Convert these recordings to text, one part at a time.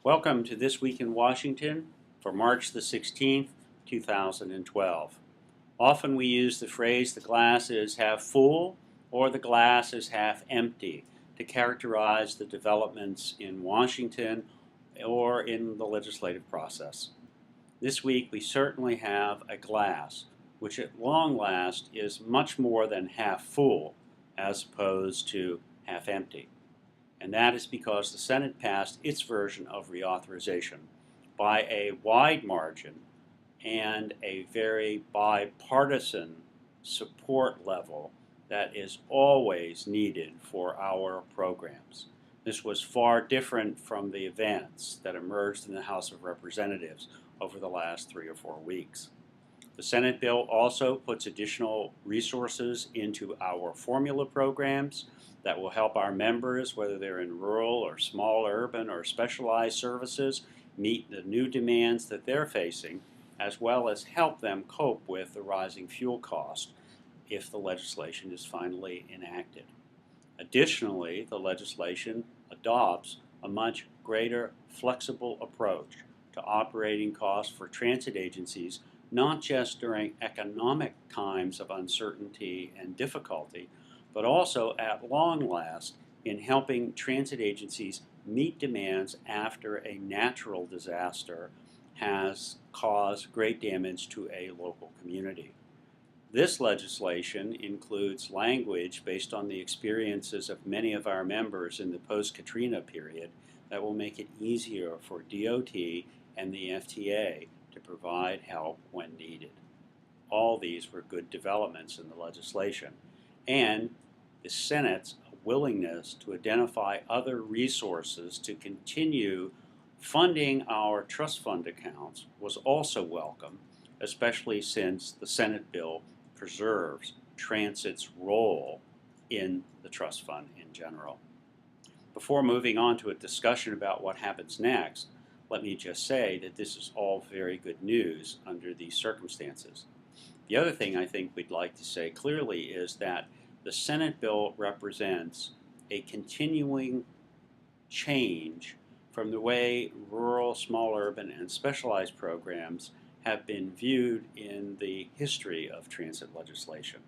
Welcome to This Week in Washington for March the 16th, 2012. Often we use the phrase the glass is half full or the glass is half empty to characterize the developments in Washington or in the legislative process. This week we certainly have a glass which at long last is much more than half full as opposed to half empty. And that is because the Senate passed its version of reauthorization by a wide margin and a very bipartisan support level that is always needed for our programs. This was far different from the events that emerged in the House of Representatives over the last 3 or 4 weeks. The Senate bill also puts additional resources into our formula programs that will help our members, whether they're in rural or small urban or specialized services, meet the new demands that they're facing, as well as help them cope with the rising fuel cost if the legislation is finally enacted. Additionally, the legislation adopts a much greater flexible approach to operating costs for transit agencies, not just during economic times of uncertainty and difficulty, but also at long last in helping transit agencies meet demands after a natural disaster has caused great damage to a local community. This legislation includes language based on the experiences of many of our members in the post-Katrina period that will make it easier for DOT and the FTA to provide help when needed. All these were good developments in the legislation, and the Senate's willingness to identify other resources to continue funding our trust fund accounts was also welcome, especially since the Senate bill preserves transit's role in the trust fund in general. Before moving on to a discussion about what happens next, let me just say that this is all very good news under these circumstances. The other thing I think we'd like to say clearly is that the Senate bill represents a continuing change from the way rural, small urban, and specialized programs have been viewed in the history of transit legislation.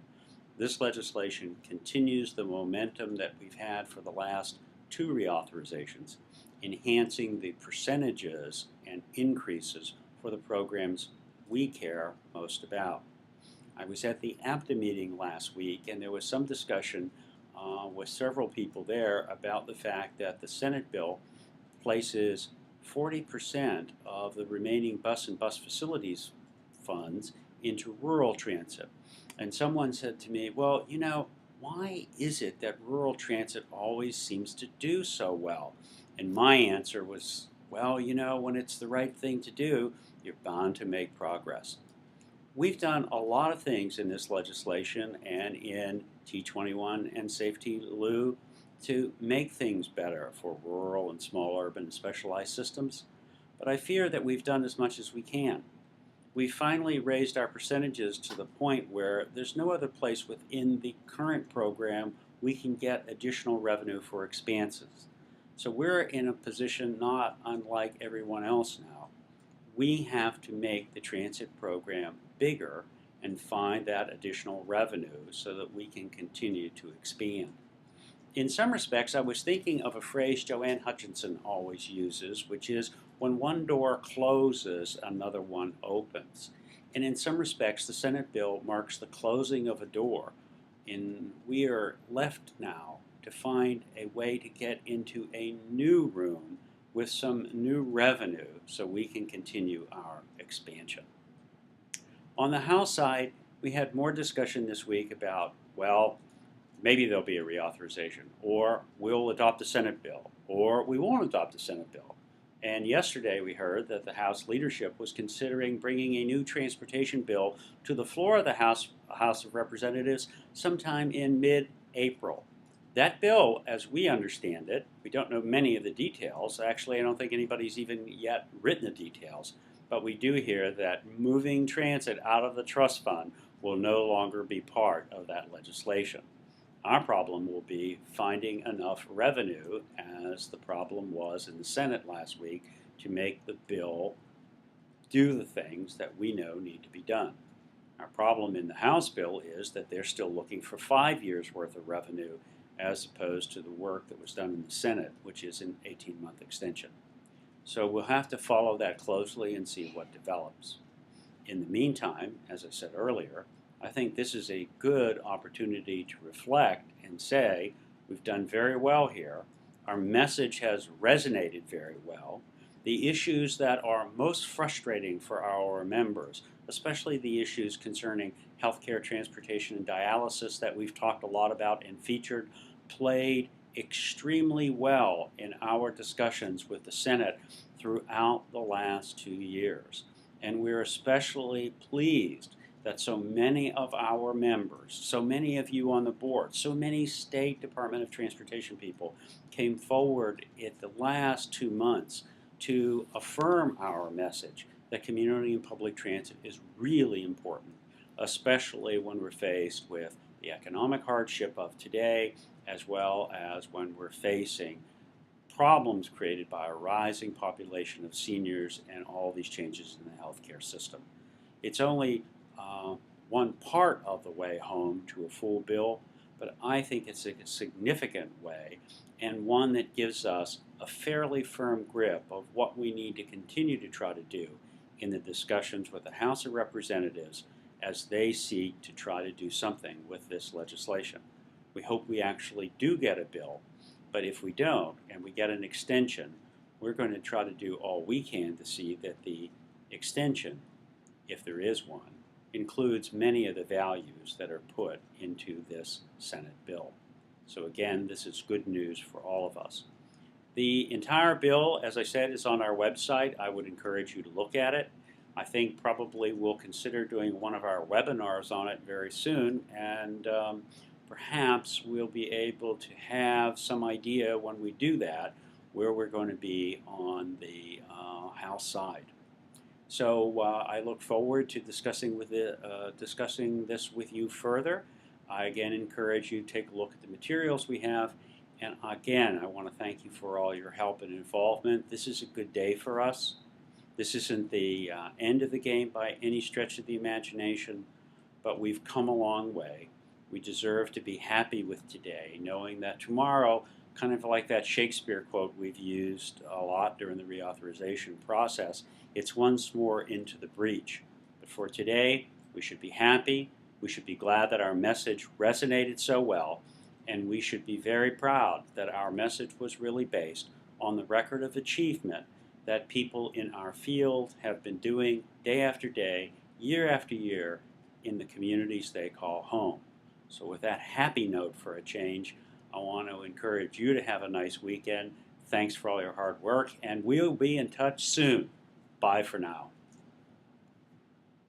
This legislation continues the momentum that we've had for the last 2 reauthorizations, enhancing the percentages and increases for the programs we care most about. I was at the APTA meeting last week, and there was some discussion with several people there about the fact that the Senate bill places 40% of the remaining bus and bus facilities funds into rural transit. And someone said to me, well, why is it that rural transit always seems to do so well? And my answer was, well, when it's the right thing to do, you're bound to make progress. We've done a lot of things in this legislation and in T21 and Safety Lou to make things better for rural and small urban and specialized systems, but I fear that we've done as much as we can. We finally raised our percentages to the point where there's no other place within the current program we can get additional revenue for expanses. So we're in a position not unlike everyone else now. We have to make the transit program bigger and find that additional revenue so that we can continue to expand. In some respects, I was thinking of a phrase Joanne Hutchinson always uses, which is, when one door closes, another one opens. And in some respects, the Senate bill marks the closing of a door, and we are left now to find a way to get into a new room with some new revenue so we can continue our expansion. On the House side, we had more discussion this week about, well, maybe there'll be a reauthorization, or we'll adopt a Senate bill, or we won't adopt a Senate bill. And yesterday we heard that the House leadership was considering bringing a new transportation bill to the floor of the House of Representatives sometime in mid-April. That bill, as we understand it, we don't know many of the details. Actually, I don't think anybody's even yet written the details. But we do hear that moving transit out of the trust fund will no longer be part of that legislation. Our problem will be finding enough revenue, as the problem was in the Senate last week, to make the bill do the things that we know need to be done. Our problem in the House bill is that they're still looking for 5 years' worth of revenue as opposed to the work that was done in the Senate, which is an 18-month extension. So we'll have to follow that closely and see what develops. In the meantime, as I said earlier, I think this is a good opportunity to reflect and say, we've done very well here. Our message has resonated very well. The issues that are most frustrating for our members, especially the issues concerning healthcare, transportation, and dialysis that we've talked a lot about and featured, played extremely well in our discussions with the Senate throughout the last 2 years. And we're especially pleased that so many of our members, so many of you on the board, so many State Department of Transportation people came forward at the last 2 months to affirm our message that community and public transit is really important, especially when we're faced with the economic hardship of today, as well as when we're facing problems created by a rising population of seniors and all these changes in the healthcare system. It's only one part of the way home to a full bill, but I think it's a significant way and one that gives us a fairly firm grip of what we need to continue to try to do in the discussions with the House of Representatives as they seek to try to do something with this legislation. We hope we actually do get a bill, but if we don't and we get an extension, we're going to try to do all we can to see that the extension, if there is one, includes many of the values that are put into this Senate bill. So again, this is good news for all of us. The entire bill, as I said, is on our website. I would encourage you to look at it. I think probably we'll consider doing one of our webinars on it very soon, and perhaps we'll be able to have some idea when we do that where we're going to be on the House side. So I look forward to discussing this with you further. I again encourage you to take a look at the materials we have. And again, I want to thank you for all your help and involvement. This is a good day for us. This isn't the end of the game by any stretch of the imagination, but we've come a long way. We deserve to be happy with today, knowing that tomorrow, kind of like that Shakespeare quote we've used a lot during the reauthorization process, it's once more into the breach. But for today, we should be happy. We should be glad that our message resonated so well, and we should be very proud that our message was really based on the record of achievement that people in our field have been doing day after day, year after year, in the communities they call home. So with that happy note for a change, I want to encourage you to have a nice weekend. Thanks for all your hard work, and we'll be in touch soon. Bye for now.